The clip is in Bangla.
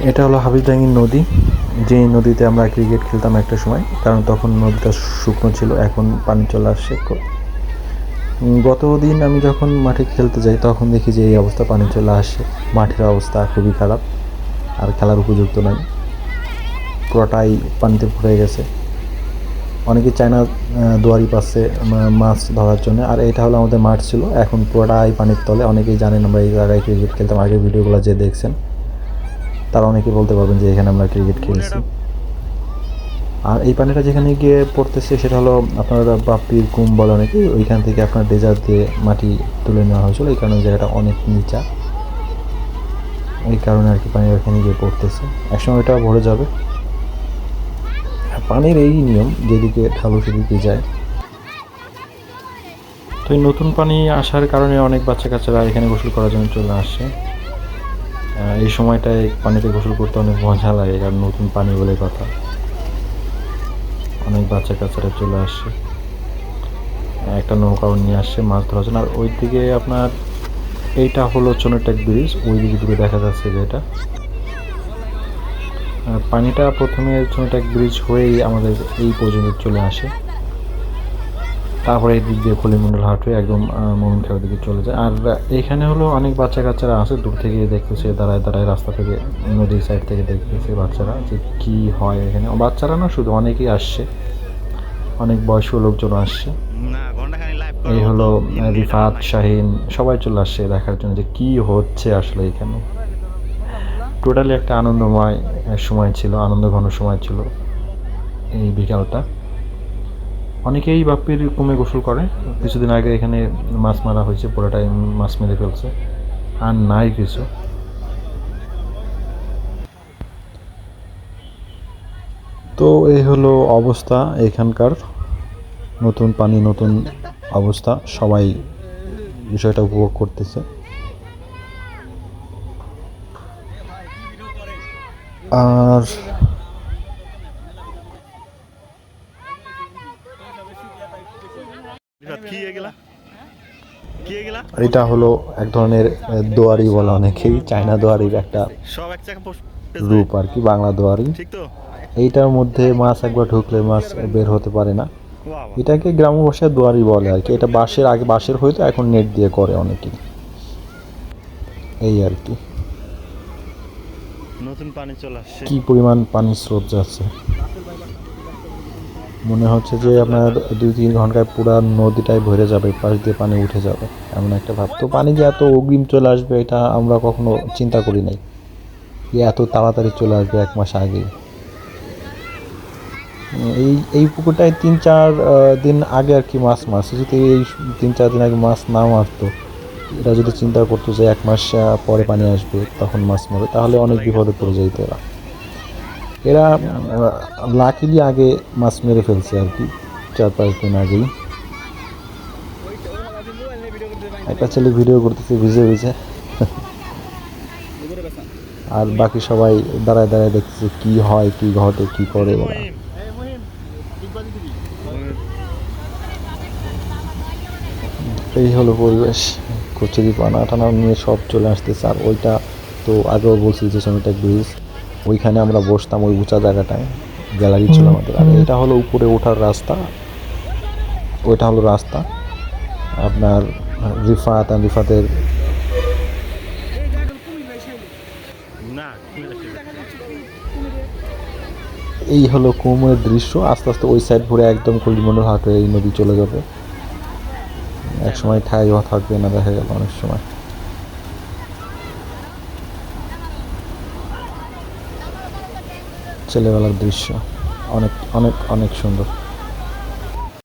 এটা হলো হাবিবডাঙ্গি নদী, যে নদীতে আমরা ক্রিকেট খেলতাম একটা সময়, কারণ তখন নদীটা শুকনো ছিল, এখন পানি চলে আসছে। গত দিন আমি যখন মাঠে খেলতে যাই তখন দেখি যে এই অবস্থা, পানি চলে আসে, মাঠের অবস্থা খুবই খারাপ, আর খেলার উপযুক্ত নয়, পুরোটাই পানিতে ভরে গেছে। অনেকে চায়না দুয়ারি পাচ্ছে মাছ ধরার জন্য, আর এটা হলো আমাদের মাঠ ছিল, এখন পুরোটাই পানির তলে। অনেকেই জানেন আমরা এই জায়গায় ক্রিকেট খেলতাম, আগের ভিডিওগুলো যে দেখছেন তারা অনেকে বলতে পারবেন যে এখানে আমরা ক্রিকেট খেলছি। আর এই পানিটা যেখানে গিয়ে পড়তেছে সেটা হলো আপনার বাপ্পির কুম বলে অনেকে, ওইখান থেকে আপনার ডেজার দিয়ে মাটি তুলে নেওয়া হয়েছিল, এই কারণে জায়গাটা অনেক নিচা, এই কারণে আর কি পানি ওখানে গিয়ে পড়তেছে, একসময় এটা ভরে যাবে। পানির এই নিয়ম, যেদিকে ঢালু সেদিকে যায়। তো এই নতুন পানি আসার কারণে অনেক বাচ্চা কাচ্চারা এখানে গোসল করার জন্য চলে আসে। এই সময়টায় পানিতে গোসল করতে অনেক মজা লাগে, কারণ নতুন পানি বলে কথা, অনেক বাচ্চা কাচ্চারা চলে আসছে, একটা নৌকাও নিয়ে আসছে মাছ ধরার জন্য। আর ওই দিকে আপনার এইটা হলো চুনেটেক ব্রিজ, ওই দিকে দূরে দেখা যাচ্ছে যে এটা পানিটা প্রথমে চুনেটেক ব্রিজ হয়েই আমাদের এই পর্যন্ত চলে আসে, তারপরে এই দিক দিয়ে খলিমন্ডল হাট হয়ে একদম মোমিনখালের দিকে চলে যায়। আর এখানে হলো অনেক বাচ্চা কাচ্চারা আছে, দূর থেকে দেখতেছে, দাঁড়ায় দাঁড়ায় রাস্তা থেকে, নদীর সাইড থেকে দেখতেছে বাচ্চারা যে কি হয় এখানে। বাচ্চারা না, শুধু অনেকেই আসছে, অনেক বয়স্ক লোকজন আসছে। এই হলো রিফাত, শাহিন, সবাই চলে আসছে দেখার জন্য যে কি হচ্ছে আসলে এখানে। টোটালি একটা আনন্দময় সময় ছিল, আনন্দ ঘন সময় ছিল এই বিকালটা। অনেকেই বাপ্পির কুমে গোসল করে, কিছুদিন আগে এখানে মাছ মারা হয়েছে, পুরোটাই মাছ মেরে ফেলছে, আর নাই কিছু। তো এই হলো অবস্থা এখানকার, নতুন পানি, নতুন অবস্থা, সবাই বিষয়টা উপভোগ করতেছে। আর এটা হলো এক ধরনের দোয়ারি বলা, অনেকেই চায়না দোয়ারির একটা রূপ আর কি, বাংলা দোয়ারি। এইটার মধ্যে মাছ একবার ঢুকলে মাছ বের হতে পারে না, এটাকে গ্রাম্য ভাষায় দোয়ারি বলে আর কি। এটা বাঁশের, আগে বাঁশের হয়তো, এখন নেট দিয়ে করে অনেকেই, এই আর কি। নতুন পানি চলে আসছে, কি পরিমাণ পানির স্রোত যাচ্ছে, মনে হচ্ছে যে আপনার 2-3 ঘন্টায় পুরো নদীটাই ভরে যাবে, পাশ দিয়ে পানি উঠে যাবে, এমন একটা ভাব। তো পানি যে এত অগ্রিম চলে আসবে এটা আমরা কখনো চিন্তা করি নাই, এত তাড়াতাড়ি চলে আসবে 1 মাস আগেই। এই পুকুরটায় 3-4 দিন আগে আর কি মাছ মারছে, যদি এই 3-4 দিন আগে মাছ না মারতো, এরা যদি চিন্তা করতো যে 1 মাস পরে পানি আসবে তখন মাছ মারবে, তাহলে অনেক বিপদে পড়ে যেত এরা। এরা লাকিলি আগে মাছ মেরে ফেলছে আর কি, 4-5 দিন আগেই। একটা ছেলে ভিডিও করতেছে ভিজে ভিজে, আর বাকি সবাই দাঁড়ায় দাঁড়ায় দেখতেছে কি হয়, কি ঘটে, কি করে ওরা। এই হলো পরিবেশ, কচুরি পানা টানা নিয়ে সব চলে আসতেছে। আর ওইটা তো আগেও বলছি যে সমিটা ব্রিজ, ওইখানে আমরা বসতাম ওই উঁচা জায়গাটায়, গ্যালারি ছিল আমাদের। আর এটা হলো উপরে ওঠার রাস্তা, ওইটা হলো রাস্তা আপনার রিফাত আর রিফাতের। এই হলো কুমোরের দৃশ্য, আস্তে আস্তে ওই সাইড ঘুরে একদম কলিমন্ডল হাট হয়ে এই নদী চলে যাবে, এক সময় ঠাইও থাকবে না দেখা গেল অনেক সময়। ছেলেবেলার দৃশ্য, অনেক অনেক অনেক সুন্দর।